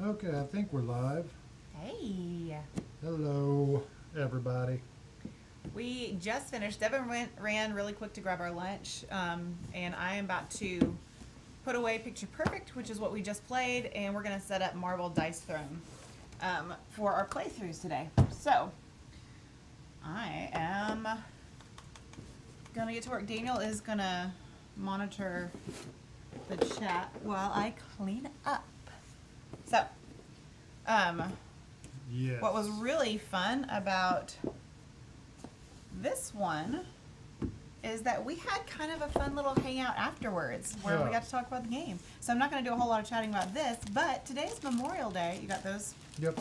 Okay, I think we're live. Hey. Hello, everybody. We just finished. Devin ran really quick to grab our lunch, and I am about to put away Picture Perfect, which is what we just played, and we're going to set up Marble Dice Throne for our playthroughs today. So, I am going to get to work. Daniel is going to monitor the chat while I clean up. So, Yes. what was really fun about this one is that we had kind of a fun little hangout afterwards where we got to talk about the game. So I'm not going to do a whole lot of chatting about this, but today's Memorial Day. You got those? Yep.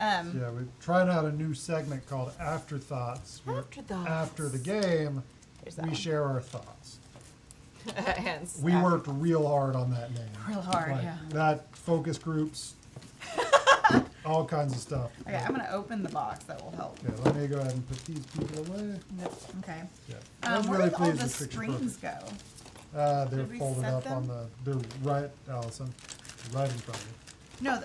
Yeah, we're trying out a new segment called Afterthoughts. Afterthoughts. After the game, we one. share our thoughts. Hence, We worked real hard on that name. real hard, Like, yeah. that focus groups, all kinds of stuff. Okay, I'm going to open the box. That will help. Okay, let me go ahead and put these people away. Yep. Okay. Yeah. I was Where really did all pleased the with Picture screens Perfect. go? They're Did we folded set up them? on they're right, Allison, right in front of you. No,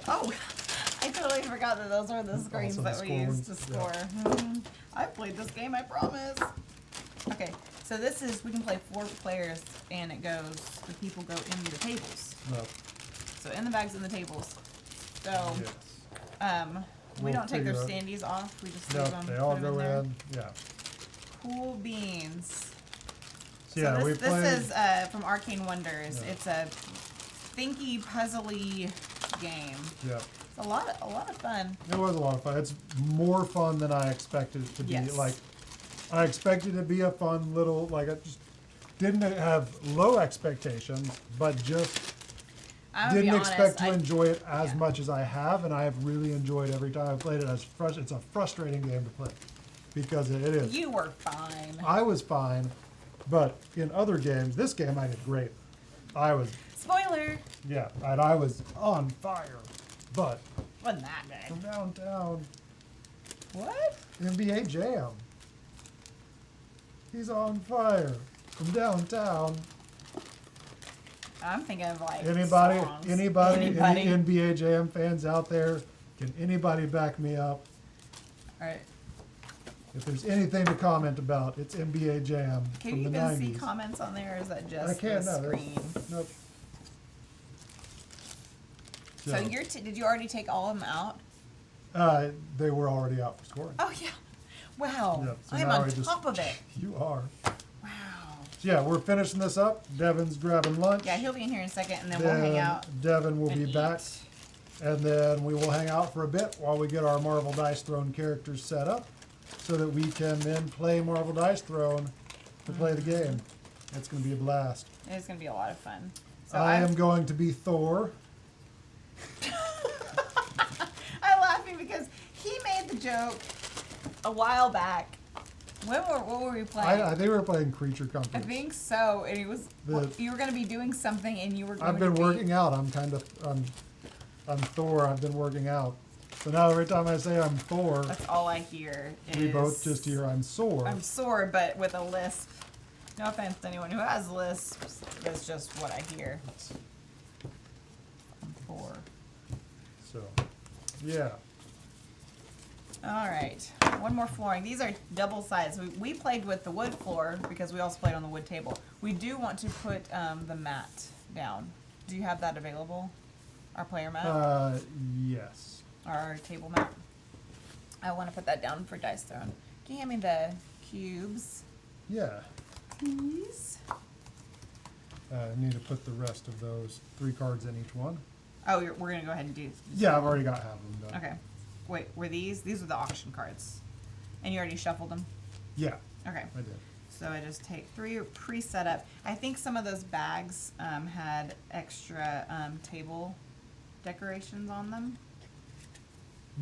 I totally forgot that those were the screens Also the that we score used to ones, score. I've played this game, I promise. Okay, so this is, we can play 4 players, and it goes, the people go in the tables. No. So in the bags and the tables. So, Yes. we We'll don't take their figure out. standees off, we just No, leave them, they all put them go there. in. Yeah. Cool beans. So yeah, we played. This is from Arcane Wonders. Yeah. It's a thinky, puzzly game. Yeah. It's a lot of fun. It was a lot of fun. It's more fun than I expected it to be. Yes. Like, I expected it to be a fun little, like, I just didn't have low expectations, but just I'm gonna be didn't honest, expect to enjoy it as yeah. much as I have, and I have really enjoyed every time I've played it. It's a frustrating game to play because it is. You were fine. I was fine, but in other games, this game I did great. I was, Spoiler. yeah, and I was on fire, but Wasn't that good. from downtown, What? NBA Jam. He's on fire from downtown. I'm thinking of like Anybody, songs. any NBA Jam fans out there, can anybody back me up? All right. If there's anything to comment about, it's NBA Jam Can from you the even 90s. see comments on there, or is that just I can't, the no, there's- screen? Nope. So did you already take all of them out? They were already out for scoring. Oh yeah. Wow. Yeah, so I'm now on I just- top of it. You are. Wow. So yeah, we're finishing this up. Devin's grabbing lunch. Yeah, he'll be in here in a second, and then we'll hang out. Devin will and be back. eat. And then we will hang out for a bit while we get our Marble Dice Throne characters set up so that we can then play Marble Dice Throne to play the game. It's going to be a blast. It's gonna be a lot of fun. So I am going to be Thor. I'm laughing because he made the joke a while back. What were we playing? I think we were playing Creature I Comforts. think so. And he was The- you were going to be doing something, and you were. Going I've been to working out. I'm Thor. I've been working out. So now every time I say I'm Thor, That's all I hear. we is, both just hear I'm sore. I'm sore, but with a lisp. No offense to anyone who has lisps. That's just what I hear. I'm sore. So, yeah. All right, one more flooring. These are double sides. We played with the wood floor because we also played on the wood table. We do want to put the mat down. Do you have that available? Our player mat? Yes. Our table mat? I want to put that down for Dice Throne. Can you hand me the cubes, Yeah. please? I need to put the rest of those 3 cards in each one. Oh, we're going to go ahead and do. Yeah, I've already got half of them done. Okay. Wait, were these are the auction cards. And you already shuffled them? Yeah, Okay. I did. So I just take 3 pre-set up. I think some of those bags had extra table decorations on them.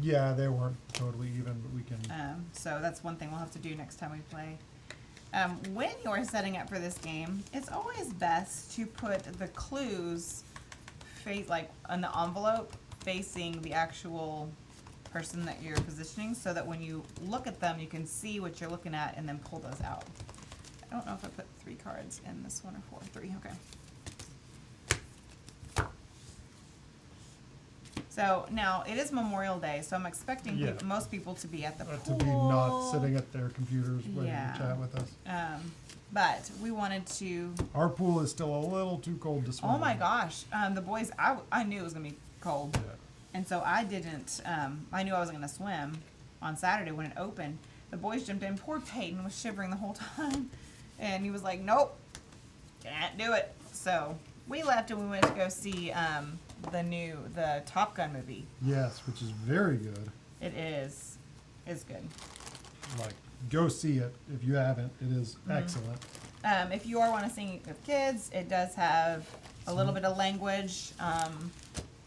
Yeah, they weren't totally even, but we can. So that's one thing we'll have to do next time we play. When you're setting up for this game, it's always best to put the clues like on the envelope facing the actual person that you're positioning, so that when you look at them, you can see what you're looking at and then pull those out. I don't know if I put 3 cards in this one or 4. 3, okay. So now it is Memorial Day, so I'm expecting Yeah. most people to be at the pool. To be not sitting at their computers waiting Yeah. to chat with us. But we wanted to. Our pool is still a little too cold to swim Oh my in. gosh, the boys! I knew it was gonna be cold, Yeah. and so I didn't. I knew I wasn't gonna swim on Saturday when it opened. The boys jumped in. Poor Peyton was shivering the whole time, and he was like, "Nope, can't do it." So we left and we went to go see the Top Gun movie. Yes, which is very good. It is. It's good. Like, go see it if you haven't. It is Mm-hmm. excellent. If you are want to sing with kids, it does have a little bit of language,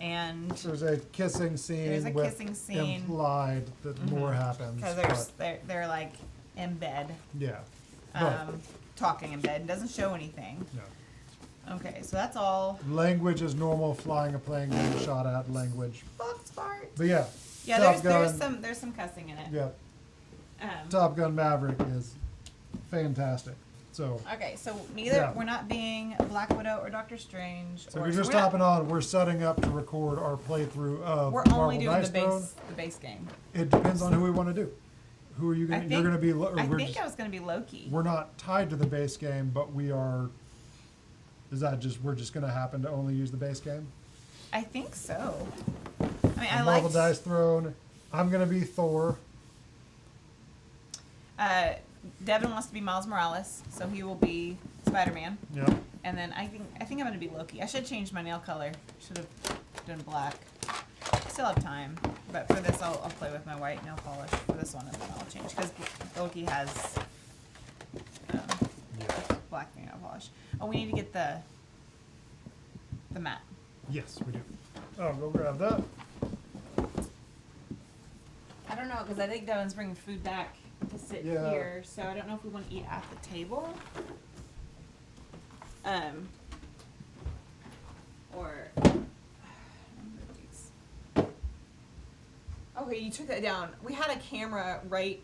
and There's a kissing scene. There's a with kissing scene. implied that more happens. because but, they're like in bed, yeah. But, talking in bed. It doesn't show anything. yeah. Okay, so that's all. Language is normal. Flying a plane, getting shot at. Language. Box fart. But yeah. Yeah, Top there's some cussing in it. Yeah. Um, Top Gun Maverick is fantastic. So. Okay, so we're not being Black Widow or Doctor Strange. So or, we're just not- hopping on. We're setting up to record our playthrough of We're Marvel only doing Dice Throne. the base game. It depends on who we want to do. Who are you going to? You're going to be. I think I was going to be Loki. We're not tied to the base game, but we are. Is that just we're just going to happen to only use the base game? I think so. I mean, I Marvel liked. Dice Throne. I'm going to be Thor. Devin wants to be Miles Morales, so he will be Spider-Man. Yeah. And then I think I'm gonna be Loki. I should change my nail color. Should have done black. Still have time, but for this I'll play with my white nail polish for this one, and then I'll change because Loki has black nail polish. Oh, we need to get the mat. Yes, we do. Oh, go grab that. I don't know because I think Devin's bringing food back to sit Yeah. here, so I don't know if we want to eat at the table. Or okay, you took that down. We had a camera right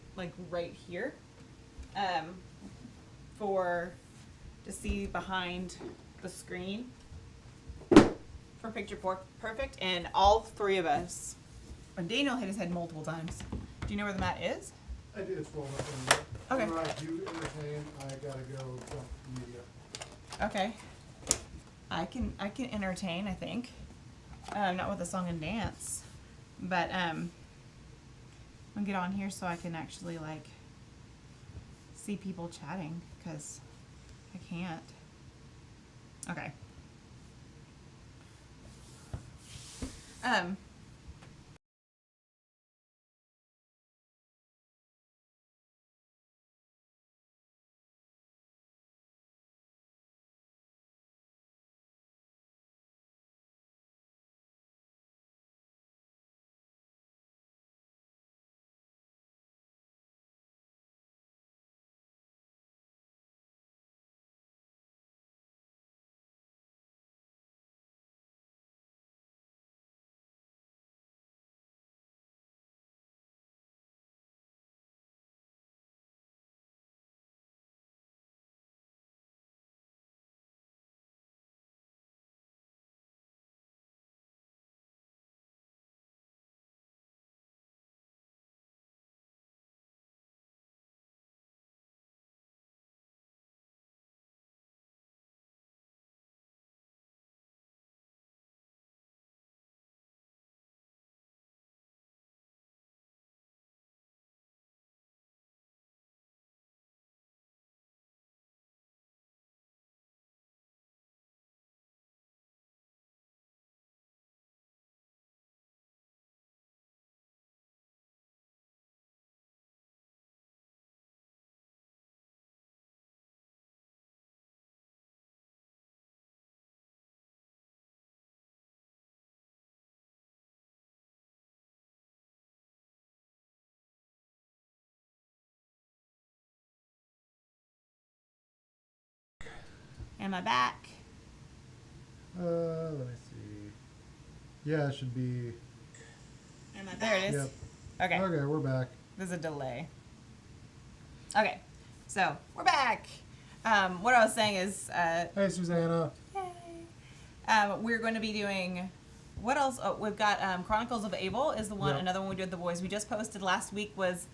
here, to see behind the screen for picture perfect, and all three of us. And Daniel hit his head multiple times. Do you know where the mat is? I do. It's rolled up in there. Okay. All right, you entertain. I gotta go jump media. Okay. I can entertain, I think. Not with a song and dance. But I'm gonna get on here so I can actually like see people chatting because I can't. Okay. Am I back? Let me see. Yeah, it should be. Am I there? It is. Yep. Okay. Okay, we're back. There's a delay. Okay, so we're back. What I was saying is, Hey, Susanna. we're going to be doing what else? Oh, we've got Chronicles of Abel is the one. Yep. Another one we did with the boys. We just posted last week was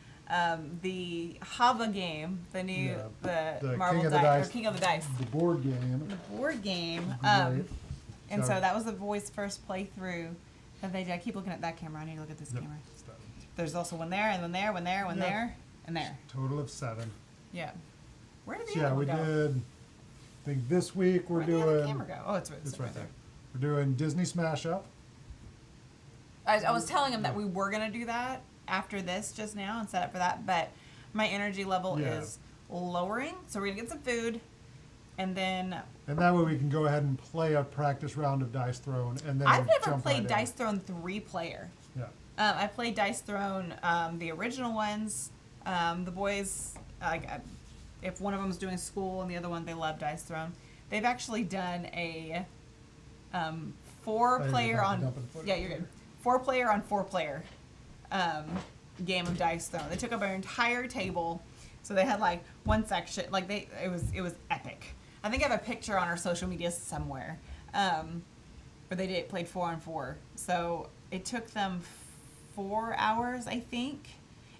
the Hava game, the new the Marvel King of the Dice, Dice. or King of the Dice, The board game. the board game. Great. And So- so that was the boys' first playthrough that they did. I keep looking at that camera. I need to look at this Yep. camera. Stuff. There's also one there, and one there, one there, one Yep. there, and there. Total of 7. Yeah. Where did the So other yeah, we one go? did. I think this week we're Where did the other doing. camera go? Oh, it's It's right there. We're doing Disney Smash Up. I was telling him that we were gonna do that after this just now and set up for that, but my energy level Yeah. is lowering, so we're gonna get some food, and then And that way we can go ahead and play a practice round of Dice Throne, and then I've never jump played right in. Dice Throne 3-player. Yeah. I played Dice Throne, the original ones. The boys, if one of them's doing school and the other one they love Dice Throne, they've actually done a 4-player on. Dumping footage. Yeah, you're good. 4-player on 4-player game of Dice Throne. They took up our entire table, so they had like one section. Like it was epic. I think I have a picture on our social media somewhere where they played 4-on-4. So it took them 4 hours, I think.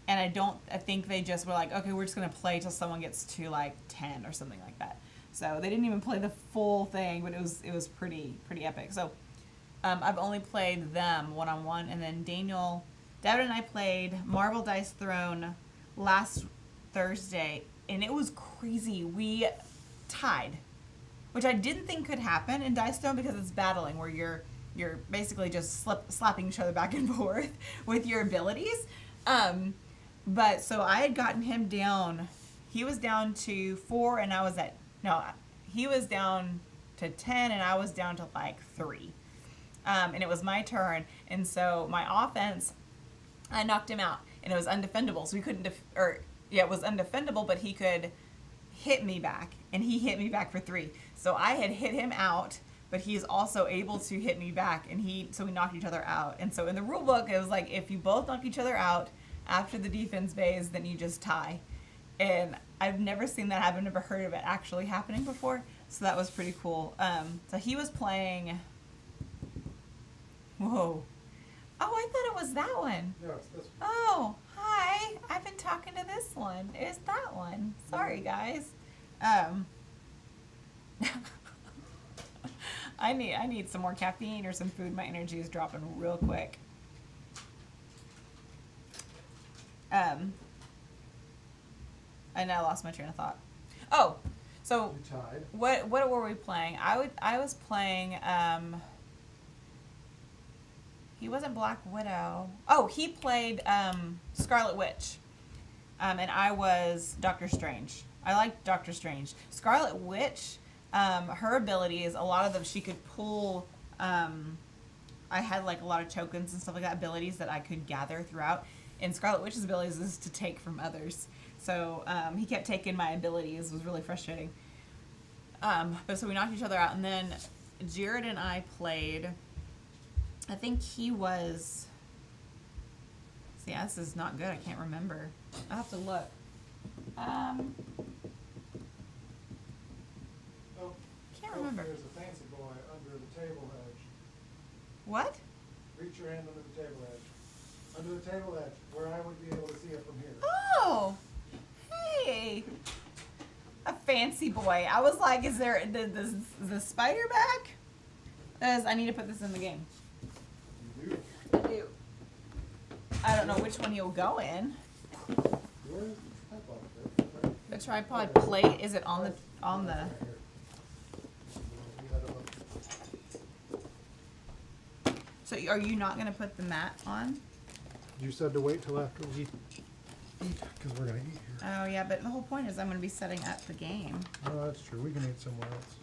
And I think they just were like, okay, we're just gonna play till someone gets to like 10 or something like that. So they didn't even play the full thing, but it was pretty epic. So I've only played them 1-on-1, and then David and I played Marvel Dice Throne last Thursday, and it was crazy. We tied, which I didn't think could happen in Dice Throne because it's battling where you're basically just slapping each other back and forth with your abilities. But so I had gotten him down. He was down to 4, and he was down to 10, and I was down to like 3. And it was my turn, and so my offense, I knocked him out, and it was undefendable. So we couldn't, it was undefendable, but he could hit me back, and he hit me back for 3. So I had hit him out, but he's also able to hit me back, and so we knocked each other out. And so in the rule book, it was like if you both knock each other out after the defense phase, then you just tie. And I've never seen that happen, never heard of it actually happening before. So that was pretty cool. So he was playing. Whoa. Oh, I thought it was that one. Yeah, it's this one. Oh, hi. I've been talking to this one. It's that one. Sorry, guys. I need some more caffeine or some food. My energy is dropping real quick. And I lost my train of thought. Oh, so We tied. what were we playing? I was playing he wasn't Black Widow. Oh, he played Scarlet Witch. And I was Doctor Strange. I liked Doctor Strange. Scarlet Witch, her abilities, a lot of them she could pull. I had like a lot of tokens and stuff like that, abilities that I could gather throughout. And Scarlet Witch's abilities is to take from others. So he kept taking my abilities. It was really frustrating. But so we knocked each other out. And then Jared and I played, I think he was, see, this is not good. I can't remember. I'll have to look. Oh, Can't remember. There's a fancy boy under the table edge. What? Reach your hand under the table edge. Under the table edge, where I would be able to see it from here. Oh, hey. A fancy boy. I was like, is the spider back? I need to put this in the game. You do. I do. I don't know which one he'll go in. Where is the tripod? Right. The tripod plate, is it on the Right here. You had it up. So are you not going to put the mat on? You said to wait till after we eat, because we're gonna eat here. Oh yeah, but the whole point is I'm going to be setting up the game. Oh, that's true. We can eat somewhere else.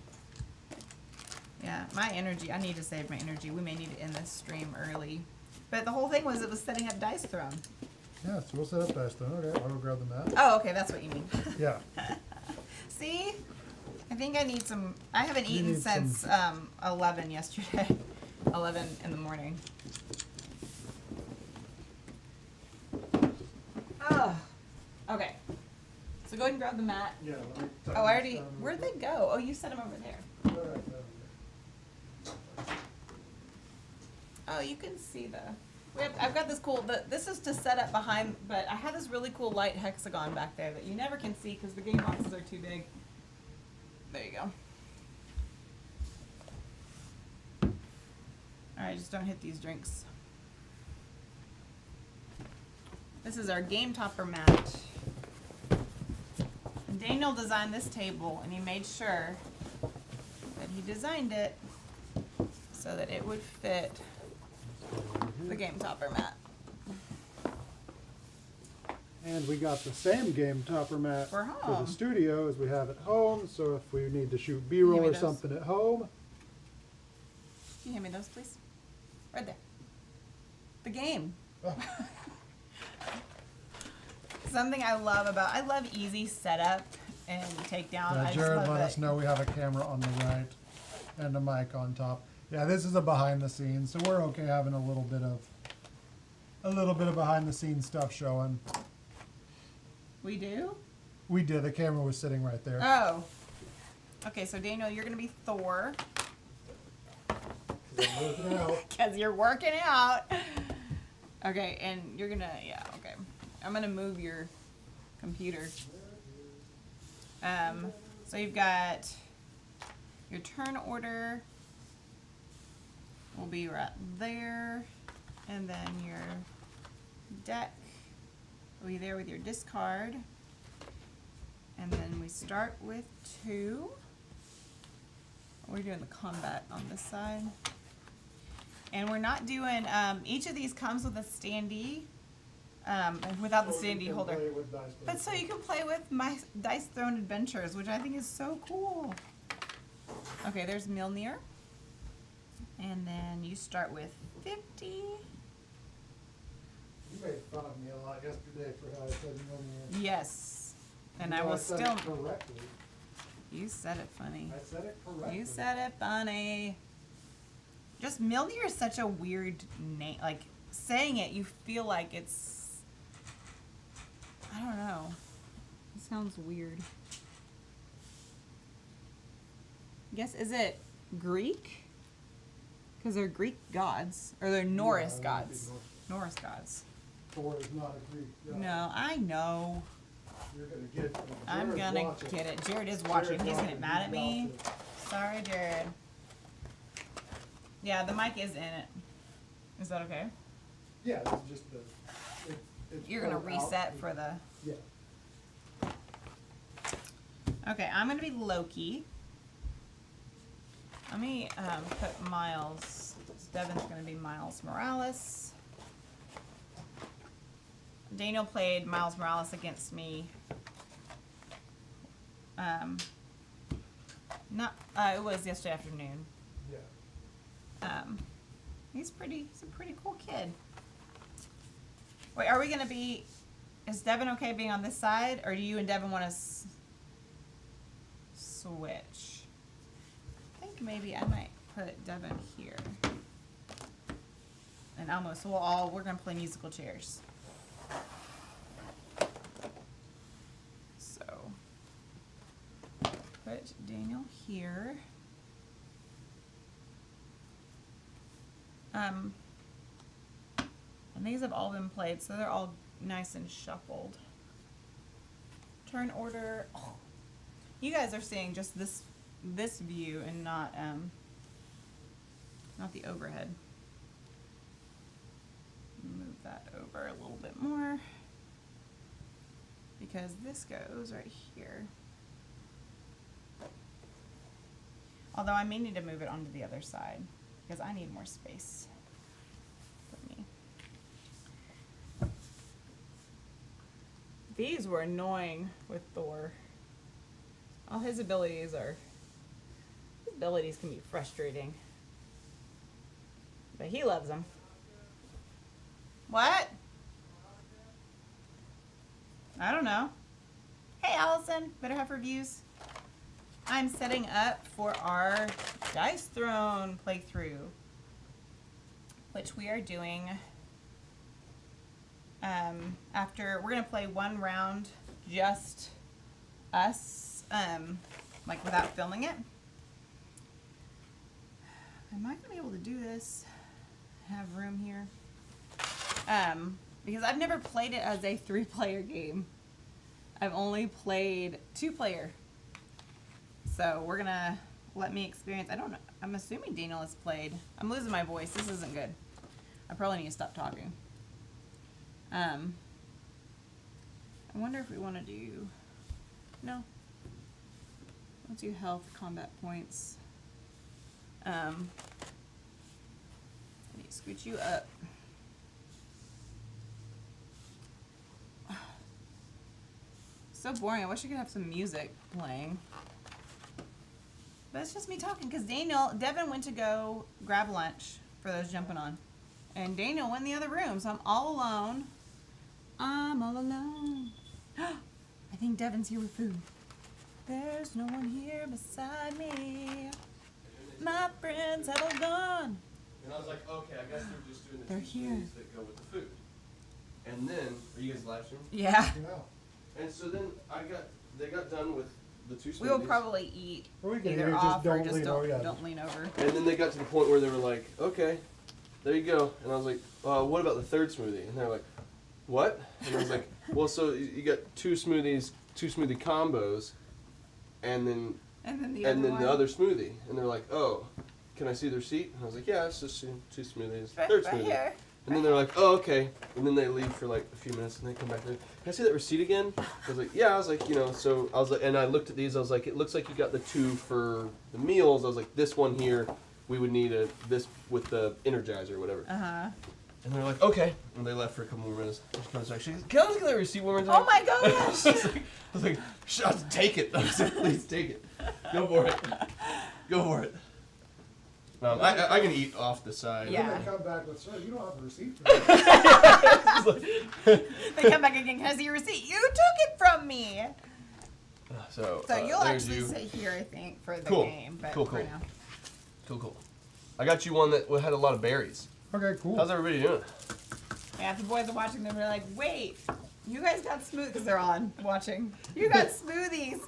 Yeah, my energy, I need to save my energy. We may need to end this stream early. But the whole thing was it was setting up Dice Throne. Yeah, so we'll set up Dice Throne. Okay, I'll go grab the mat. Oh, okay, that's what you mean. Yeah. See? I think I need some, I haven't You eaten need since 11 yesterday. 11 in the morning. Oh, okay. So go ahead and grab the mat. Yeah. Let me Oh, I already, where'd they go? Oh, you set them over there. Oh, you can see the. I've got this cool. This is to set up behind, but I have this really cool light hexagon back there that you never can see because the game boxes are too big. There you go. All right, just don't hit these drinks. This is our game topper mat. And Daniel designed this table, and he made sure that he designed it so that it would fit the game topper mat. And we got the same game topper mat For the home. studio as we have at home. So if we need to shoot Give B-roll me or those. something at home, Can you hand me those, please? Right there. The game. Oh. Something I love easy setup and takedown. I just Jared love let it. us know we have a camera on the right and a mic on top. Yeah, this is a behind the scenes, so we're okay having a little bit of behind the scenes stuff showing. We do? We did. The camera was sitting right there. Oh. Okay, so Daniel, you're gonna be Thor. I'm working out. Because you're working out. Okay, and you're gonna, yeah, okay. I'm gonna move your computer. So you've got your turn order will be right there. And then your deck will be there with your discard. And then we start with 2. We're doing the combat on this side. And we're not doing, each of these comes with a standee, without the So you standee can holder. play with dice But so you can play with my Dice Throne Adventures, which I think is so cool. Okay, there's Milnir. And then you start with 50. You made fun of me a lot yesterday for how I said no. Yes. And You I know will said still, it correctly. you said it funny. I said it correctly. You said it funny. Just Milnir is such a weird name. Like, saying it, you feel like it's, I don't know. It sounds weird. Guess, is it Greek? Because they're Greek gods. Or they're Norse Yeah, it would be gods. Norse. Norse gods. Thor is not a Greek god. No, I know. You're gonna get it. I'm Jared's gonna watching. get it. Jared is watching. Jared's He's watching. getting mad at me. He's watching. Sorry, Jared. Yeah, the mic is in it. Is that okay? Yeah, it's just the. It's You're gonna pulled out. reset for the. Yeah. Okay, I'm gonna be Loki. Let me put Miles. Devin's gonna be Miles Morales. Daniel played Miles Morales against me. It was yesterday afternoon. Yeah. He's a pretty cool kid. Wait, are we gonna be? Is Devin okay being on this side, or do you and Devin want to switch? I think maybe I might put Devin here, and Elmo. So we're gonna play musical chairs. So put Daniel here. And these have all been played, so they're all nice and shuffled. Turn order. Oh, you guys are seeing just this view and not the overhead. Move that over a little bit more because this goes right here. Although I may need to move it onto the other side because I need more space for me. These were annoying with Thor. All his abilities can be frustrating. But he loves them. What? I don't know. Hey Allison, better have reviews. I'm setting up for our Dice Throne playthrough, which we are doing after. We're gonna play one round, just us, like without filming it. Am I gonna be able to do this? have room here. Because I've never played it as a 3-player game. I've only played 2-player. So we're gonna let me experience. I don't know. I'm assuming Daniel has played. I'm losing my voice. This isn't good. I probably need to stop talking. I wonder if we want to do. No. Let's do health, combat points. I need to scoot you up. So boring. I wish I could have some music playing. But it's just me talking because Devin went to go grab lunch for those jumping on. And Daniel went in the other room, so I'm all alone. I'm all alone. I think Devin's here with food. There's no one here beside me. My friends have all gone. And I was like, okay, I guess they're just doing the They're two here. smoothies that go with the food. And then, are you guys live streaming? Yeah. Yeah. And so then they got done with the two smoothies. We will probably eat Or we can either eat, just off or don't just lean over, yeah. don't lean over. And then they got to the point where they were like, okay, there you go. And I was like, what about the third smoothie? And they're like, what? And I was like, well, so you got two smoothie combos, and then the other smoothie. And they're like, oh, can I see the receipt? And I was like, yeah, it's just two smoothies, third smoothie. Here. And then they're like, oh, okay. And then they leave for like a few minutes, and they come back. Can I see that receipt again? I was like, yeah. I was like, so I was like, and I looked at these. I was like, it looks like you got the 2 for the meals. I was like, this one here, we would need this with the Energizer or whatever. And they're like, okay. And they left for a couple more minutes. She comes back. She's like, can I look at that receipt one more time? Oh my gosh! I was like, take it. I was like, please take it. Go for it. Go for it. I can eat off the side. Yeah. Then they come back with, sir, you don't have a receipt for that. They come back again. Can I see your receipt? You took it from me. So You'll there's actually you. sit here, I think, for the Cool. game. But Cool. for now. Cool. I got you one that had a lot of berries. Okay, cool. How's everybody doing? Yeah, if the boys are watching them, they're like, wait, you guys got smoothies, because they're on watching. You got smoothies.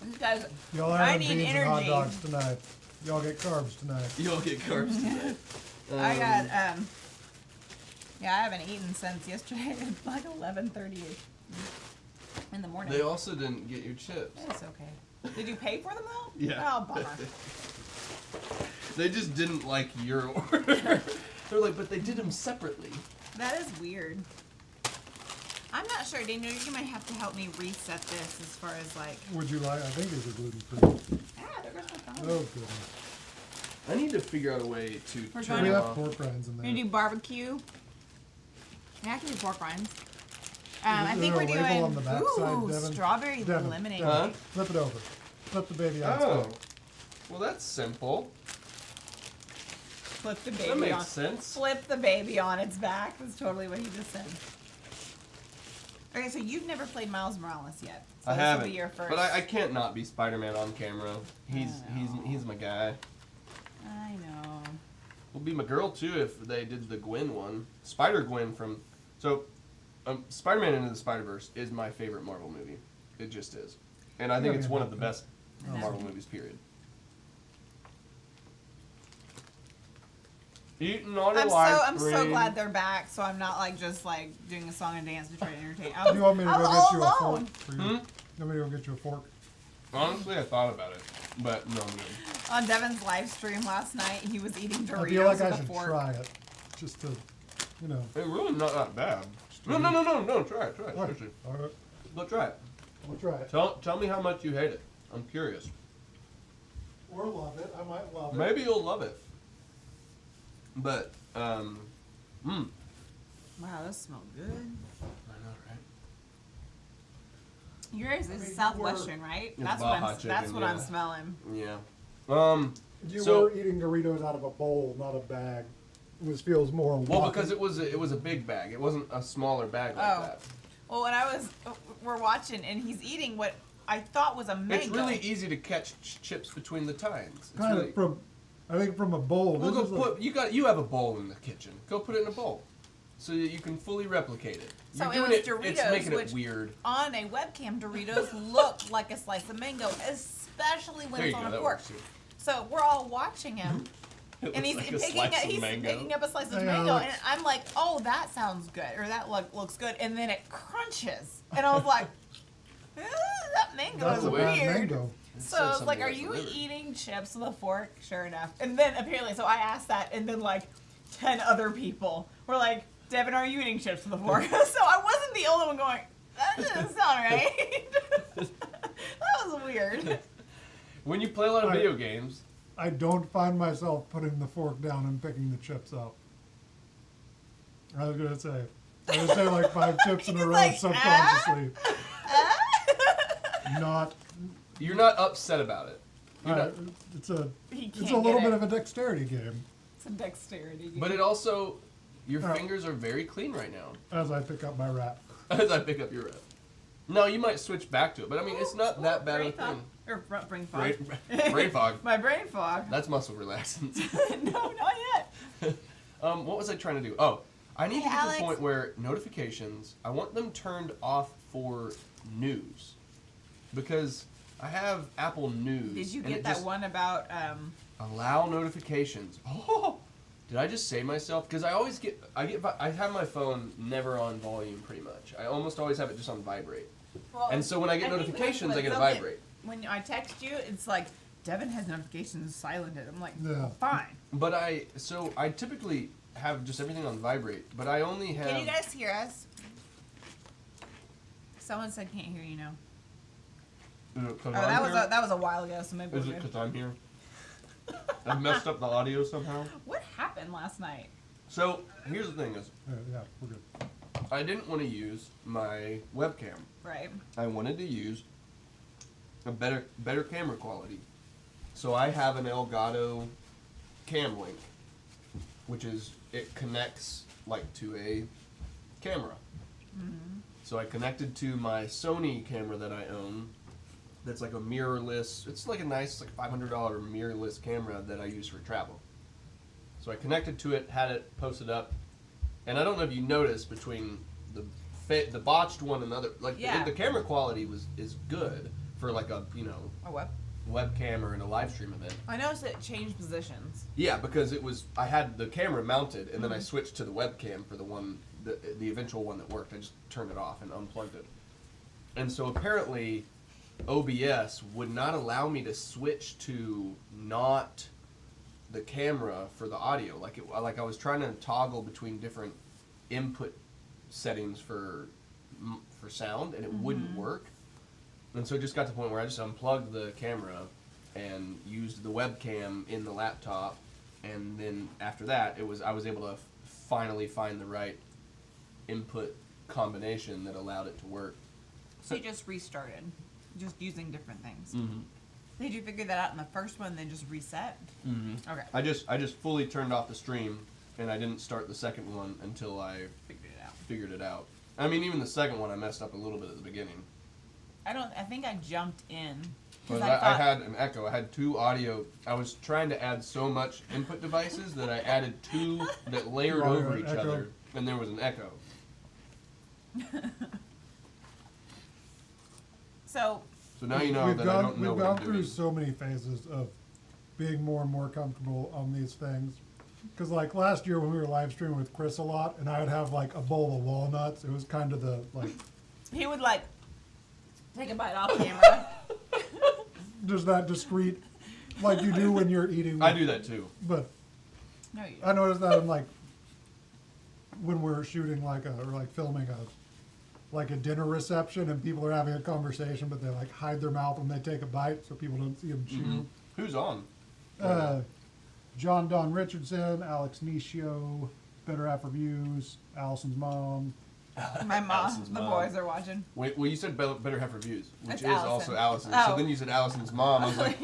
You guys, Y'all I have need beans and hot energy. dogs tonight. Y'all get carbs tonight. You'll get carbs today. I got, yeah, I haven't eaten since yesterday at like 11:30 in the morning. They also didn't get your chips. It's okay. Did you pay for them though? Yeah. Oh, bummer. They just didn't like your order. They're like, but they did them separately. That is weird. I'm not sure, Daniel. You might have to help me reset this as far as like. Would you like, I think these are gluten-free. Ah, there goes my phone. Oh, goodness. I need to figure out a way to We're turn We it have off. pork rinds in We're there. gonna do barbecue. Yeah, I can do pork rinds. I Is think there we're a label doing on the backside, Devin? strawberry Devin, lemonade. Huh? Flip it over. Flip the baby on its Oh. back. Well, that's simple. Flip the baby That makes on. sense. Flip the baby on its back. That's totally what he just said. Okay, so you've never played Miles Morales yet. So I this haven't. will be your first. But I can't not be Spider-Man on camera. He's know. he's my guy. I know. Will be my girl too if they did the Gwen one. Spider-Gwen from Spider-Man Into the Spider-Verse is my favorite Marvel movie. It just is. And I think Yeah, it's yeah, one of the yeah. best Oh. Marvel movies, period. Eating on a live I'm so stream. glad they're back. So I'm not like just like doing a song and dance to try to entertain. Do you want me to I'm go all get you a fork? alone. For you? Hmm? You want me to go get you a fork? Honestly, I thought about it, but no, I'm good. On Devin's live stream last night, he was eating Doritos I feel like I with a should fork. try it. Just to, you know. It's really not that bad. No, try it, What? seriously. All right, Look, try it. we'll try it. Tell me how much you hate it. I'm curious. Or love it. I might love it. Maybe you'll love it. But, Wow, those smell good. I know, right? Yours I is mean, Southwestern, right? It's That's Baja what chicken, I'm yeah. smelling. Yeah. You So- were eating Doritos out of a bowl, not a bag. It feels more. Well, walking. because it was a big bag. It wasn't a smaller bag like Oh. that. Well, when we're watching and he's eating what I thought was a mango. It's really easy to catch chips between the tines. It's kind really, of from. I think from a bowl. well, This go is put you have a bowl in the kitchen. Go put it in a bowl, so that you can fully replicate it. So You're it doing was It's Doritos, making which- it weird. On a webcam, Doritos look like a slice of mango, especially when There it's you on go. a That fork. works too. So we're all watching him, And he's like a picking slice up, of he's mango. picking up a slice of Yeah, mango, like- and I'm like, oh, that sounds good, or that looks good, and then it crunches, and I was like, that mango That's is a bad weird. mango. So I was like, something are about you the liver. eating chips with a fork? Sure enough. And then apparently, so I asked that, and then like 10 other people were like, Devin, are you eating chips with a fork? So I wasn't the only one going, that doesn't sound right. That was weird. When you play a lot of video games, I don't find myself putting the fork down and picking the chips out. I was gonna say. I would say like 5 chips in a He's row like, subconsciously. Not. you're not upset about it. You're not, It's a. He It's can't a little get bit it. of a dexterity game It's a dexterity game. but it also, your Oh. fingers are very clean right now. as I pick up my wrap. As I pick up your rep. No, you might switch back to it, but I mean, it's not that bad of a brain thing. fog. Or brain fog. Brain fog. My brain fog. That's muscle relaxants. No, not yet. What was I trying to do? Oh, I need to Hey, get to Alex. the point where notifications, I want them turned off for news. Because I have Apple News. Did you and get it that just one about allow notifications. Oh, did I just say myself? Because I have my phone never on volume pretty much. I almost always have it just on vibrate. well, And so when I get think notifications, that's I get a like vibrate. When I text you, it's like Devin has notifications silented. I'm like, Yeah. fine. But I typically have just everything on vibrate, but I only have. Can you guys hear us? Someone said can't hear you now. Is it 'cause Oh, I'm here? that was a while ago, so maybe Is we're it good. because I'm here? I've messed up the audio somehow. What happened last night? So here's the thing: is Yeah, we're good. I didn't want to use my webcam. Right. I wanted to use a better camera quality. So I have an Elgato Cam Link, which is it connects like to a camera. So I connected to my Sony camera that I own. That's like a mirrorless. It's like a nice like $500 mirrorless camera that I use for travel. So I connected to it, had it posted up, and I don't know if you noticed between the botched one and the other, like Yeah. the camera quality is good for like a Oh, what? webcam or in a live stream event. I noticed it changed positions. Yeah, because I had the camera mounted and then I switched to the webcam for the eventual one that worked. I just turned it off and unplugged it. And so apparently OBS would not allow me to switch to not the camera for the audio. Like I was trying to toggle between different input settings for sound and it wouldn't work. And so it just got to the point where I just unplugged the camera and used the webcam in the laptop, and then after that, I was able to finally find the right input combination that allowed it to work. So you just restarted, just using different things. Mm-hmm. Did you figure that out in the first one, then just reset? Mm-hmm. Okay. I just fully turned off the stream, and I didn't start the second one until I Figured it out. I mean, even the second one, I messed up a little bit at the beginning. I think I jumped in. But I I thought, had an echo. I had 2 audio. I was trying to add so much input devices that I added 2 that layered Audio over each echo. other, and there was an echo. so So now you know that I don't know we've what gone I'm through doing. so many phases of being more and more comfortable on these things. Because like last year when we were live streaming with Chris a lot, and I would have like a bowl of walnuts. It was kind of the like he would like take a bite off camera. just that discreet, like you do when you're eating. I do that too. But No, you I noticed that in like when we're shooting like or like filming a dinner reception and people are having a conversation, but they like hide their mouth when they take a bite so people don't see them chew. Mhm. Who's on? John Don Richardson, Alex Nishio, Better Half Reviews, Allison's mom. My mom, Allison's the mom. boys are watching. Wait, well, you said Better Have Reviews, which That's is Allison. also Allison. Oh. So then you said Allison's mom. I was like,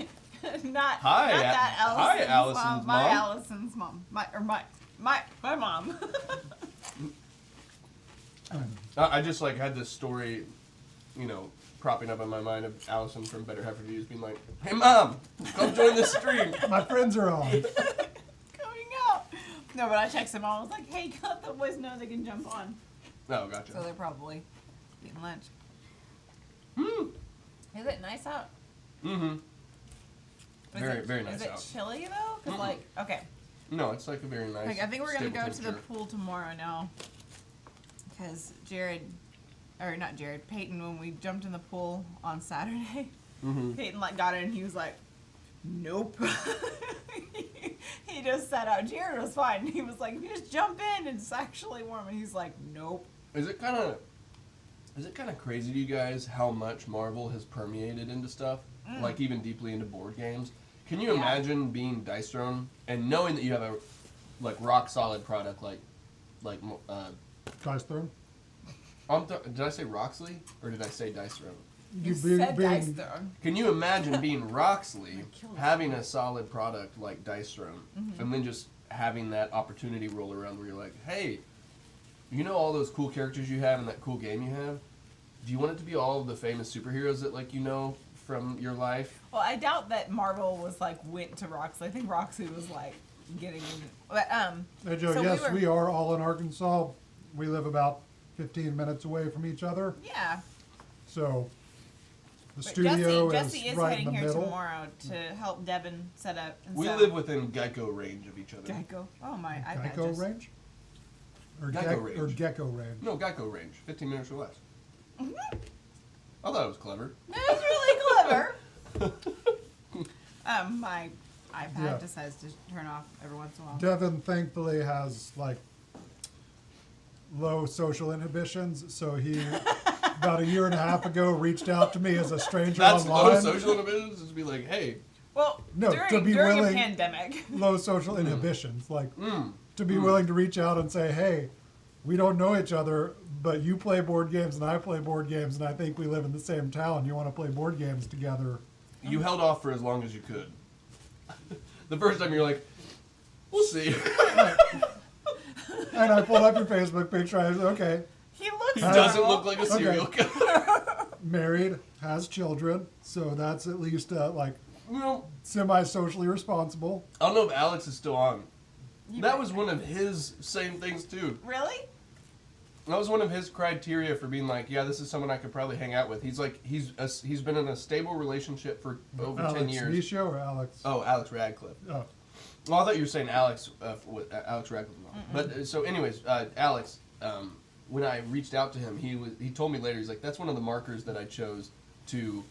not Hi, not that hi, Allison's Allison's mom. My mom. Allison's mom. My mom. I just like had this story, propping up in my mind of Allison from Better Have Reviews being like, "Hey, mom, come join this stream." My friends are on. Coming out. No, but I texted mom. I was like, hey, let the boys know they can jump on. Oh, gotcha. So they're probably eating lunch. Mm. Is it nice out? Mm-hmm. Is Very, it, very nice Is it out. chilly though? Cause Mm-mm. like, okay, No, it's like a very nice. Like, I think we're gonna stable go to the temperature. pool tomorrow now, because Peyton, when we jumped in the pool on Saturday, Peyton like got in and he was like, nope. He just sat out. Jared was fine. He was like, you just jump in, it's actually warm. And he's like, nope. Is it kind of crazy to you guys how much Marvel has permeated into stuff, like even deeply into board games? Can you imagine being dice thrown and knowing that you have a like rock solid product like Dice thrown? did I say Roxley or did I say dice thrown? You said dice thrown. Can you imagine being Roxley, killed having a solid product like Dice Throne, and then just having that opportunity roll around where you're like, hey, you know all those cool characters you have in that cool game you have? Do you want it to be all of the famous superheroes that like you know from your life? Well, I doubt that Marvel was like went to Roxley. I think Roxley was like getting in. But Hey Joe, so yes, we are all in Arkansas. We live about 15 minutes away from each other. Yeah. So the But studio Jesse is is right in heading the here middle. tomorrow to help Devin set up. And We so, live within Geico range of each other. Geico. Oh my iPad Geico just. range? Or, Geico range. or Gecko range? No, Geico range, 15 minutes or less. I thought it was clever. That was really clever. My iPad Yeah. decides to turn off every once in a while. Devin thankfully has like low social inhibitions, so he about a year and a half ago reached out to me as a stranger That's online. low social inhibitions. Just be like, hey, Well, No, during, to be during willing- a pandemic. Low social inhibitions, like to be willing to reach out and say, hey, we don't know each other, but you play board games and I play board games, and I think we live in the same town. You want to play board games together? you held off for as long as you could. The first time you're like, we'll see. And I pulled up your Facebook picture. I was okay, He looks He doesn't normal. look like a serial killer. married, has children, so that's at least like Well, semi-socially responsible. I don't know if Alex is still on. You That bet. was one of his same things too. Really? That was one of his criteria for being like, yeah, this is someone I could probably hang out with. He's like, he's been in a stable relationship for over 10 Alex years. Michaud or Alex? Oh, Alex Radcliffe. Oh. Well, I thought you were saying Alex, Alex Radcliffe. But so, anyways, Alex, when I reached out to him, he told me later, he's like, that's one of the markers that I chose to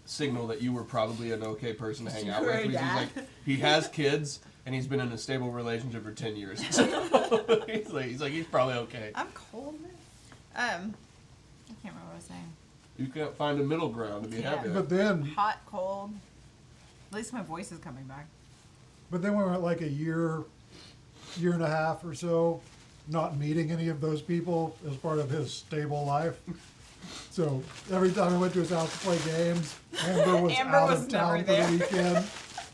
signal that you were probably an okay person to hang out with. You're a He's dad. like, he has kids and he's been in a stable relationship for 10 years. So he's like, he's probably okay. I'm cold. I can't remember what I was saying. You can't find a middle ground to be Yeah. happy. But then Hot, cold. At least my voice is coming back. we went like a year and a half or so, not meeting any of those people as part of his stable life. So every time I went to his house to play games, Amber was Amber out was of town never for there. the weekend.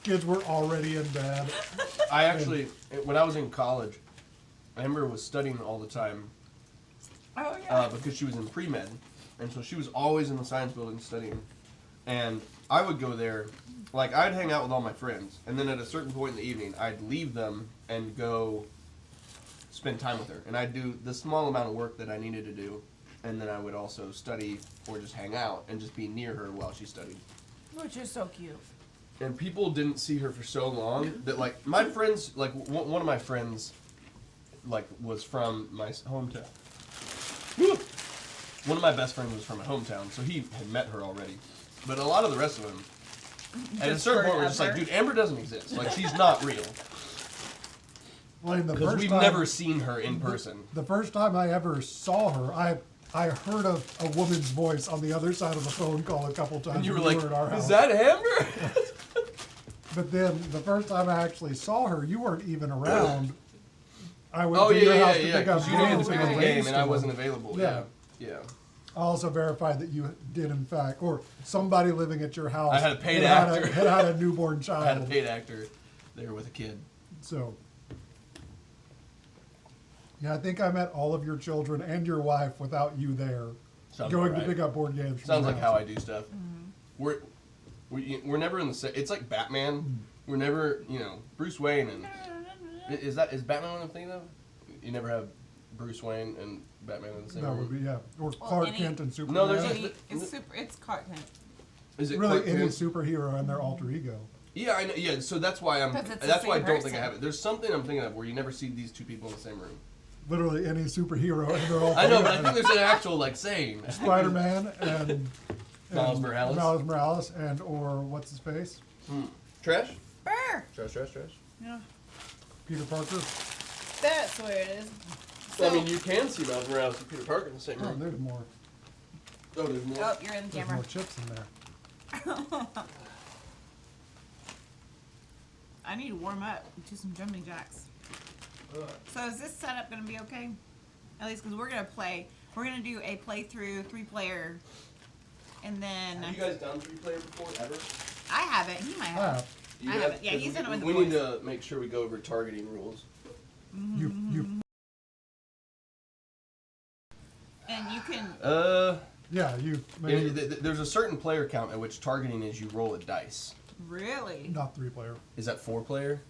Kids were already in bed. I actually, when I was in college, Amber was studying all the time Oh yeah. because she was in pre-med, and so she was always in the science building studying. And I would go there, like I'd hang out with all my friends, and then at a certain point in the evening, I'd leave them and go spend time with her. And I'd do the small amount of work that I needed to do, and then I would also study or just hang out and just be near her while she studied. Which is so cute. And people didn't see her for so long that like my friends, like one of my friends, like was from my hometown. Woo! One of my best friends was from my hometown, so he had met her already. But a lot of the rest of them, at a Just certain point, we're just like, forever. dude, Amber doesn't exist. Like she's not real Like the because first we've time, never seen her in person. The first time I ever saw her, I heard of a woman's voice on the other side of the phone call a couple times. And you were when like, at our is house. that Amber? But then the first time I actually saw her, you weren't even around. I went Oh to your yeah, house yeah, to yeah. pick up Because you needed games to pick and up a arrange game, and I them. wasn't available. Yeah. Yeah. I also verified that you did, in fact, or somebody living at your house. I had a paid had actor. had a newborn child. I had a paid actor there with a kid. So, yeah, I think I met all of your children and your wife without you there, Sounds going about to right. pick up board games. from Sounds your like how house. I do stuff. We're never in the same. It's like Batman. We're never, Bruce Wayne and is Batman what I'm thinking of? You never have Bruce Wayne and Batman in the same That room. would be, yeah. Or Clark any- Kent and Superman. No, there's Any, it's Clark Kent. Is it really Clark any Kent? superhero and their alter ego. Yeah, I know. Yeah, so that's why 'Cause it's the that's why I same don't think I person. have it. There's something I'm thinking of where you never see these two people in the same room. Literally any superhero, and they're all I know, but I think there's an actual like saying. Spider-Man and Miles Morales. Miles Morales, and or what's his face? Trash? Burr. Trash. Yeah, Peter Parker. that's where it is. Well, I mean, you can see Miles Morales and Peter Parker in the same Oh, room. there's more. Oh, there's more. Oh, you're in the There's camera. more chips in there. I need to warm up to some jumping jacks. So is this setup going to be okay? At least because we're going to play. We're going to do a playthrough 3-player. And then Have you guys done 3-player before, ever? I haven't. He might have. Ah, You I have- haven't. Yeah, 'cause he's done it with the We need boys. to make sure we go over targeting rules. you And you can. yeah, you And maybe there's a certain player count at which targeting is you roll a dice. Really? not 3-player. Is that 4-player?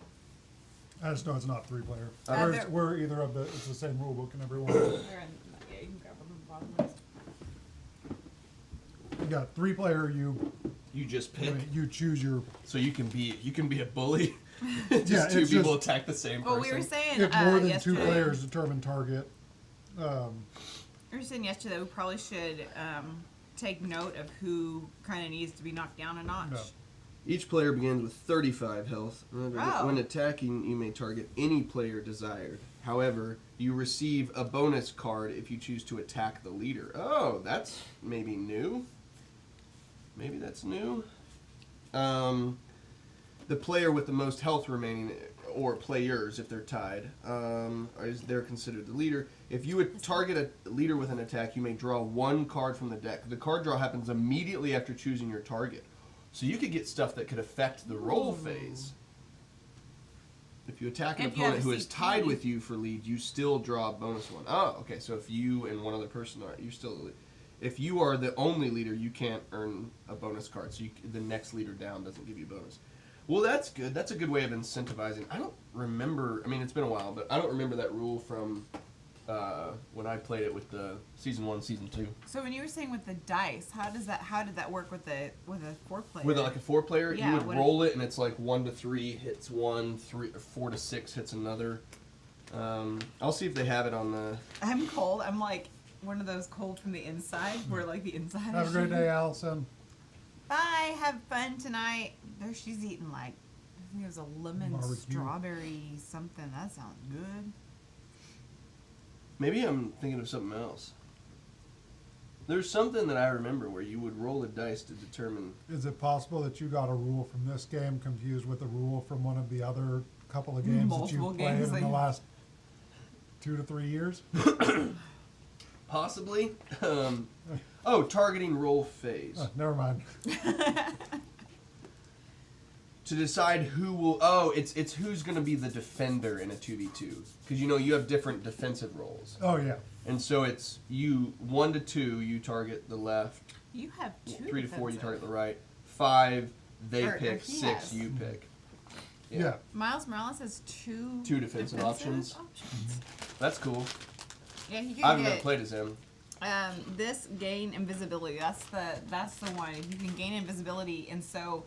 I just know it's not 3-player. there- We're either of the it's the same rule book in every one. They're in, yeah, you can grab them from the bottom. You got 3-player. You just pick. You choose your. So you can be a bully. Just Yeah, two it's people just- attack the same person. Well, we were saying If more than yesterday. 2 players determine target. We were saying yesterday we probably should take note of who kind of needs to be knocked down a notch. No. Each player begins with 35 health. Oh. When attacking, you may target any player desired. However, you receive a bonus card if you choose to attack the leader. Oh, that's maybe new. Maybe that's new. The player with the most health remaining, or players if they're tied, they're considered the leader. If you would target a leader with an attack, you may draw 1 card from the deck. The card draw happens immediately after choosing your target. So you could get stuff that could affect the roll phase. If you attack an If you have opponent a who is CP. tied with you for lead, you still draw a bonus 1. Oh, okay. So if you and one other person are, you're still the lead. If you are the only leader, you can't earn a bonus card. So the next leader down doesn't give you a bonus. Well, that's good. That's a good way of incentivizing. I don't remember. I mean, it's been a while, but I don't remember that rule from when I played it with the season 1, season 2. So when you were saying with the dice, how did that work with a 4-player? With like a 4-player, Yeah, you would what roll it, and it's like 1 to 3 hits one, 4 to 6 hits another. I'll see if they have it on the. I'm cold. I'm like one of those cold from the inside, where like the inside. Have a great day, Allison. Bye. Have fun tonight. There, she's eating like I think it was a lemon Barbecue. strawberry something. That sounds good. Maybe I'm thinking of something else. There's something that I remember where you would roll a dice to determine. Is it possible that you got a rule from this game confused with a rule from one of the other couple of games that Multiple you've played games, in like- the last 2 to 3 years? Possibly. Targeting roll phase. Never mind. To decide who will. It's who's going to be the defender in a 2v2. Because you have different defensive roles. Oh yeah. And so it's 1 to 2, you target the left. You have 2. 3 to 4, you target the right. 5, they Or pick. he 6, has. you pick. Yeah. Miles Morales has 2 2 defensive options. That's cool. Yeah, he I've can never get played as him. this gain invisibility. That's the one. You can gain invisibility, and so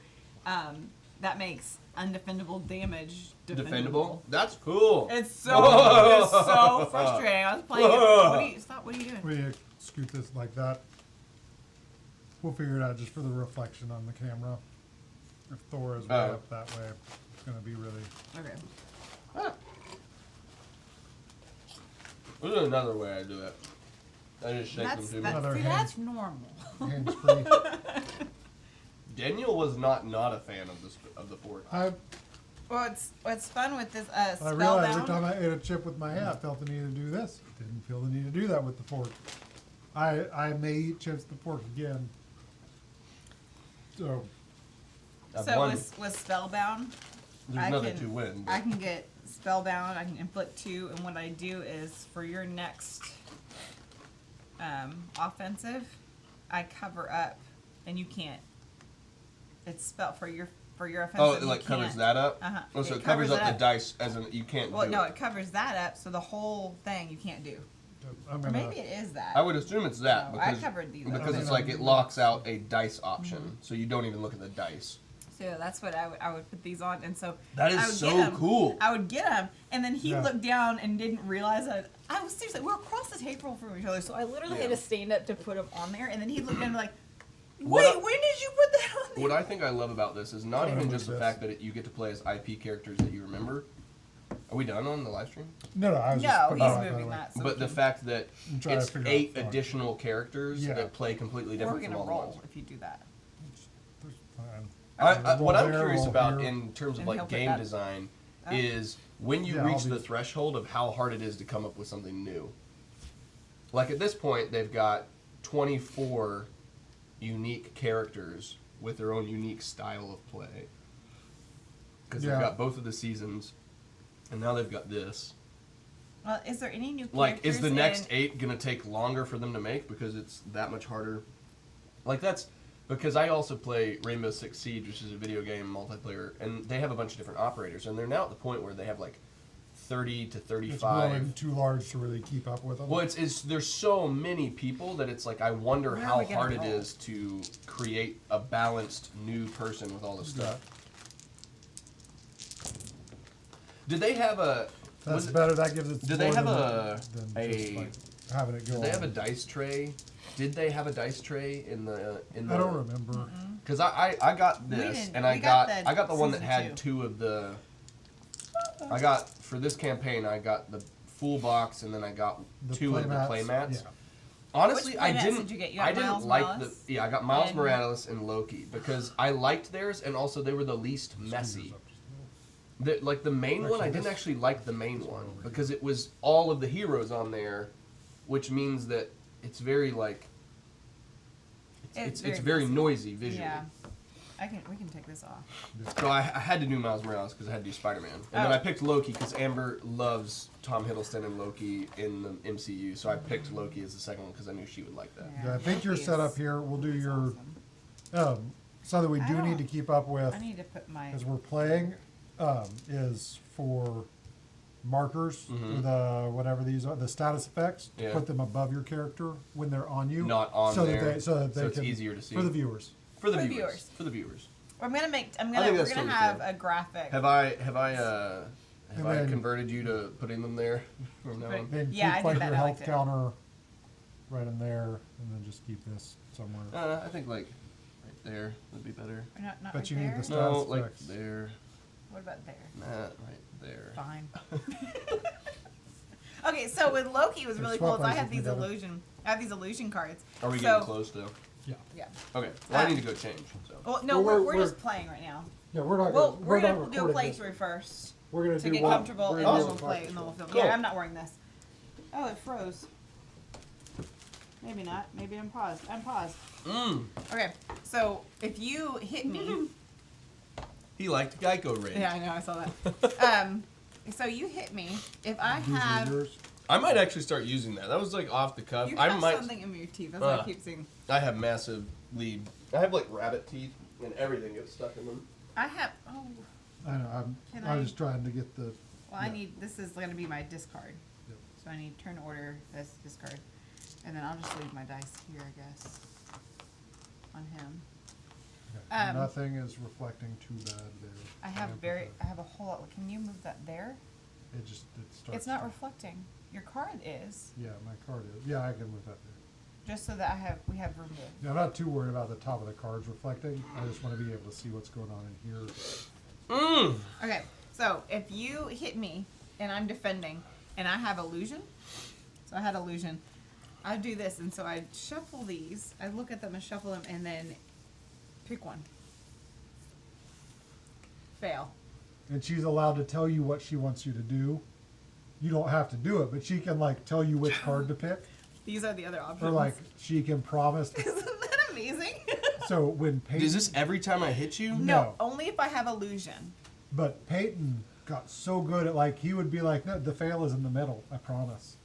that makes undefendable damage Defendable? That's cool. It's so frustrating. I was playing it. What are you doing? We scoot this like that. We'll figure it out just for the reflection on the camera. If Thor is way Oh. up that way, it's gonna be really. Okay. There's another way I do it. I just shake them to me. Another hand. That's normal. Hands free. Daniel was not a fan of the fork. Well, what's fun with this I realized every time spellbound. I ate a chip with my hand, I felt the need to do this. Didn't feel the need to do that with the fork. I may eat chips with the fork again. So I've So won. with spellbound, There's I another can- 2 win. I can get spellbound. I can inflict 2, and what I do is for your next offensive, I cover up, and you can't. It's spelled for your offensive. Oh, it you like covers can't- that up? Uh-huh. Oh, so It it covers covers up it the up. dice as in you can't Well, do no, it. it covers that up, so the whole thing you can't do. I'm Or gonna. maybe it is that. I would assume it's that No, I because covered these up. because it's Okay. like it locks out a dice option, so you don't even look at the dice. too. That's what I would put these on, and so That is I would so get 'em. cool. I would get him, and then he Yeah. looked down and didn't realize that I was seriously. We're across the table from each other, so I literally had Yeah. to stand up to put him on there, and then he looked down and like, What "Wait, I- when did you put that on there?" What I think I love about this is not Yeah, even like just the this. fact that you get to play as IP characters that you remember. Are we done on the live stream? No, I was just No, putting he's it out moving there, that. So But we the can- fact that I'm trying to it's figure out 8 the fun. additional characters Yeah. that play completely we're different gonna from all the roll ones. if you do that. There's fine. What I'm Roll curious there, about roll here. in terms of And like he'll put game that- design Oh. is when you Yeah, reach I'll be- the threshold of how hard it is to come up with something new. Like at this point, they've got 24 unique characters with their own unique style of play. Because Yeah. they've got both of the seasons, and now they've got this. Well, is there any new characters? Like, is the next in- 8 gonna take longer for them to make because it's that much harder? Like that's because I also play Rainbow Six Siege, which is a video game multiplayer, and they have a bunch of different operators, and they're now at the point where they have like 30 to It's 35. growing too large to really keep up with them. Well, it's there's so many people that it's like I wonder Where are how we gonna hard it roll? is to create a balanced new person with all this stuff. Did they have a? That's was it- better. That gives it. Do they more have than a just, like, having it go? Did they have a on. dice tray? Did they have a dice tray in the I don't remember. Because I got We this didn't- and we I got got the I got the one that season had 2. 2 of the. I got for this campaign I got the full box and then I got The 2 of the playmats, playmats. yeah. Honestly, Which I playmats didn't. did you get? You I got didn't Miles like Morales? the. Yeah, I got Miles And- Morales and Loki because I liked theirs and also they were the least messy. Like the main one, I Actually, didn't this- actually like the main one because it was all of the heroes on there, which means that it's very like. It's very messy. noisy visually. Yeah, we can take this off. So I had to do Miles Morales because I had to do Spider-Man, and then Oh. I picked Loki because Amber loves Tom Hiddleston and Loki in the MCU. So I picked Loki as the second one because I knew she would like that. Yeah, I think you're Loki set up is- here. We'll do is your awesome. something we I do need don't- to keep up with I need to put my. as we're playing is for markers, Mhm. the whatever these are, the status effects. Yeah. Put them above your character when they're on you. Not on so there, That they, so that they so it's can, easier to see. for the viewers. For the For the viewers. viewers. For the viewers. I'm gonna make. think We're that's gonna totally have fair. a graphic. Have I And then- converted you to putting them there from now Right. on? Then Yeah, I keep did like that, your I health liked it. counter right in there, and then just keep this somewhere. I think like right there would be better. Or not But right you need there. the No, status like effects. there. What about there? Nah, right there. Fine. Okay, so with Loki, it was Hey, really swap cool. Is I places have these together. I have these illusion cards. Are we So- getting close though? Yeah. Yeah. Okay. Well, I Um, need to go change. So. Well, no, Well, we're we're- just playing right now. Yeah, we're not. Well, gonna, we're not gonna do a recording this. playthrough first We're gonna to do get what? comfortable, We're and gonna then do we'll a play, and then we'll film. Cool. Yeah, I'm not wearing this. Oh, it froze. Maybe not. Maybe I'm paused. I'm paused. Okay, so if you hit me, He liked Geico Range. yeah, I know, I saw that. So you hit me. If I These are have, yours. I might actually start using that. That was like off the cuff. you I have might. something in your teeth. That's what I keep saying. I have massive lead. I have like rabbit teeth, and everything gets stuck in them. I have. Oh, I know. Can I'm I- just trying to get the. well, I Yeah. need. This is going to be my discard. Yep. So I need turn order this discard, and then I'll just leave my dice here, I guess, on him. Okay. Um, Nothing is reflecting too bad there. I have a whole lot. Can you move that there? It just it starts. It's not to- reflecting. Your card is, Yeah, my card is. Yeah, I can move that there. just so that we have room to. Yeah, I'm not too worried about the top of the cards reflecting. I just want to be able to see what's going on in here. Okay, so if you hit me and I'm defending and I have illusion, so I had illusion, I do this, and so I shuffle these. I look at them and shuffle them, and then pick one. Fail. And she's allowed to tell you what she wants you to do. You don't have to do it, but she can like tell you which card to pick, These are the other options. or like she can promise. Isn't that amazing? So when Peyton, Is this every time I hit you? No, No. only if I have illusion. but Peyton got so good at like he would be like, no, the fail is in the middle. I promise.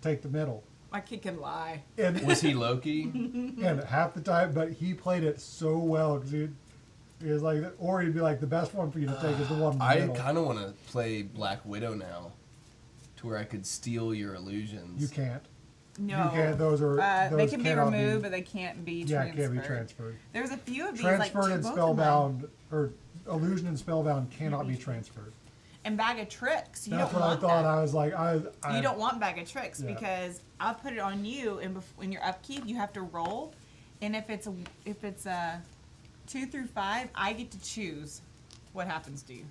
Take the middle. My kid can lie. And Was he Loki? and half the time, but he played it so well because he was like, or he'd be like, the best one for you to take is the one in the I middle. kind of want to play Black Widow now, to where I could steal your illusions. You can't. No. You can't, those they can be cannot removed, but they can't be Yeah, transferred. it can't be transferred. There's a few of these, Transferred like and both of spellbound, or illusion and spellbound cannot be transferred. And Bag of Tricks, you That's don't what I want thought. that. I was like, You don't want Bag of Tricks Yeah. because I'll put it on you, and in your upkeep, you have to roll, and if it's a 2 through 5, I get to choose what happens to you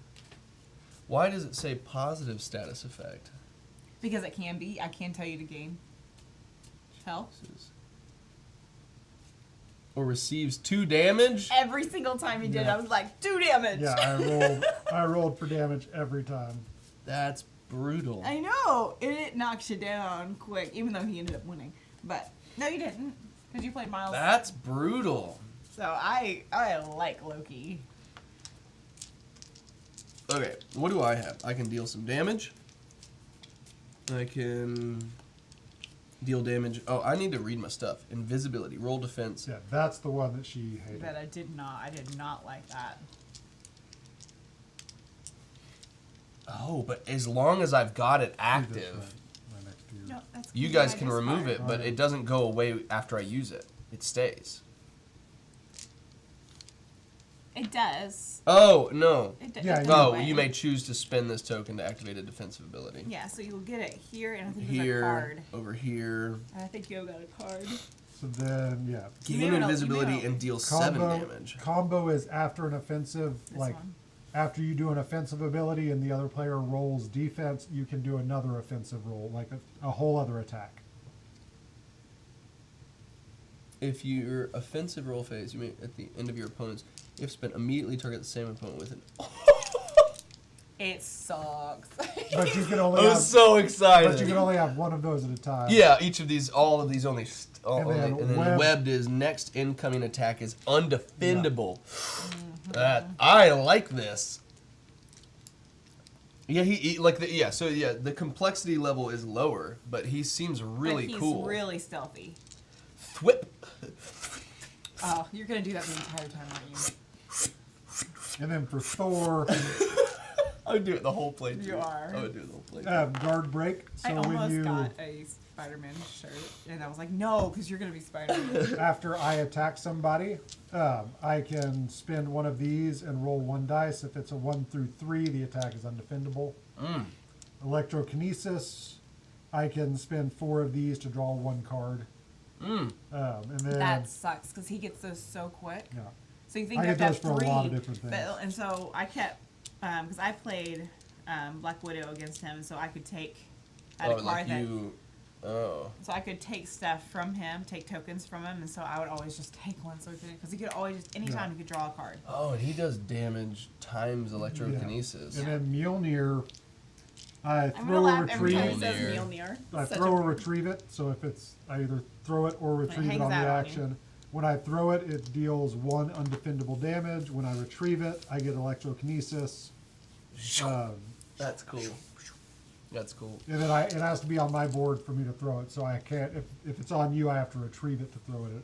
Why does it say positive status effect? because it can be. I can tell you to gain health Or receives 2 damage? every single time you did. Yeah. I was like 2 damage. Yeah, I rolled for damage every time. That's brutal. I know it knocks you down quick, even though he ended up winning. But no, you didn't because you played Miles. That's brutal. So I like Loki. Okay, what do I have? I can deal some damage. I can deal damage. Oh, I need to read my stuff. Invisibility, roll defense. Yeah, that's the one that she hated. But I did not like that. Oh, but as long as I've got it Right active, next to you. No, that's you cool. guys I can just remove fired. it, but it doesn't go away after I use it. It stays. It does. Oh, no. Yeah, it you- does Oh, away. you may choose to spend this token to activate a defensive ability. Yeah, so you'll get it here, and I think there's a Here, card. over here. I think you got a card. So then, yeah. You may Gain wanna- invisibility you may and deal 7 damage. Combo is after an offensive, This like one. after you do an offensive ability and the other player rolls defense, you can do another offensive roll, like a whole other attack. If your offensive roll phase, you may, at the end of your opponent's, if spent, immediately target the same opponent with an. It sucks. But you can only I have, was so excited. but you can only have one of those at a time. Yeah, all of these only, And then and then webbed is next incoming attack is undefendable. I like this. Yeah, he like the complexity level is lower, but he seems really But he's cool. really stealthy. Thwip. Oh, you're gonna do that the entire time, aren't you? And then for Thor, I would do it the whole play. You are. I would do it the whole play. guard break. So I when almost you got a Spider-Man shirt, and I was like, no, because you're gonna be Spider-Man. after I attack somebody, I can spend one of these and roll 1 dice. If it's a 1 through 3, the attack is undefendable. Electrokinesis, I can spend 4 of these to draw 1 card. And then That sucks because he gets those so quick. yeah, So you think I you have get to those have for 3, a lot of different things. but, and so I kept because I played Black Widow against him, so I could take at a card that. Oh. So I could take stuff from him, take tokens from him, and so I would always just take one, so because he could always anytime he could draw a card. Oh, and he does damage times electrokinesis. And then Mjolnir, I I'm gonna throw a laugh every time he retrieve. says Mjolnir. Mjolnir. I Such throw a- or retrieve it. So if it's, I either throw it or retrieve it hangs on the out on you. action. When I throw it, it deals 1 undefendable damage. When I retrieve it, I get electrokinesis. That's cool. That's cool. And then it has to be on my board for me to throw it. So I can't, if it's on you, I have to retrieve it to throw it at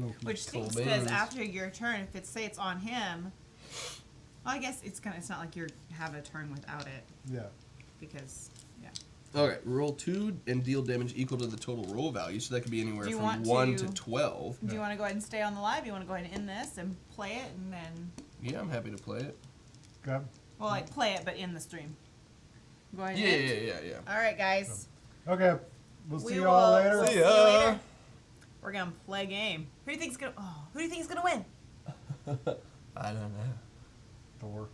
Loki. Which Cool stinks because beans. after your turn, if it's say it's on him, well, I guess it's not like you have a turn without it Yeah. because yeah. Okay, roll 2 and deal damage equal to the total roll value, so that could be anywhere Do you from want 1 to- to 12. Do you want to go ahead and stay on the live? Do you want to go ahead and end this and play it and then Yeah, I'm happy to play it. Okay. well like play it but in the stream. Go ahead. Yeah, and end. yeah. All right, guys. Okay. We'll We see y'all will later. see you later. We're gonna play a game. Who do you think's gonna win? I don't know. Thor.